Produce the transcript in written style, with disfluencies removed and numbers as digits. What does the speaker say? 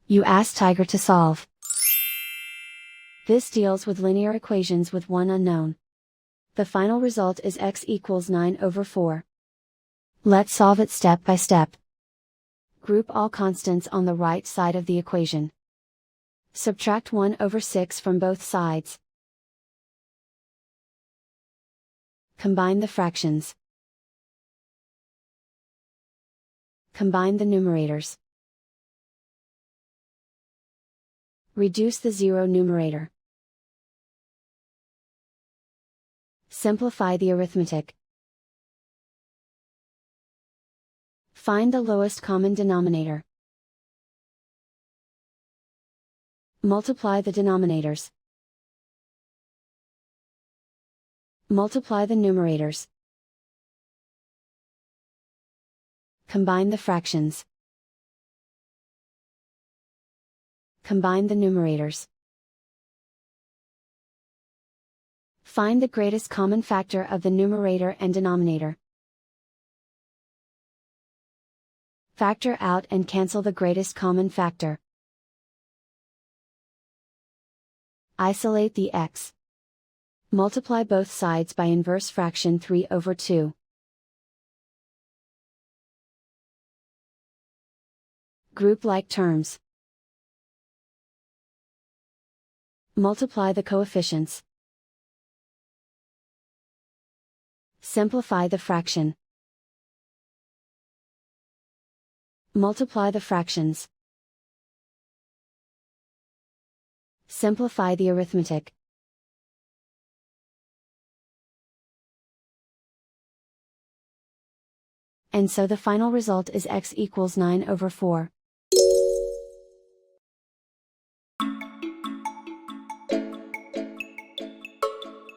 You ask Tiger to solve. This deals with linear equations with one unknown. The final result is x equals 9/4. Let's solve it step by step. Group all constants on the right side of the equation. Subtract 1/6 from both sides. Combine the fractions. Combine the numerators. Reduce the zero numerator. Simplify the arithmetic. Find the lowest common denominator. Multiply the denominators. Multiply the numerators. Combine the fractions. Combine the numerators. Find the greatest common factor of the numerator and denominator. Factor out and cancel the greatest common factor. Isolate the x. Multiply both sides by inverse fraction 3/2. Group like terms. Multiply the coefficients. Simplify the fraction. Multiply the fractions. Simplify the arithmetic. And so the final result is x equals 9/4.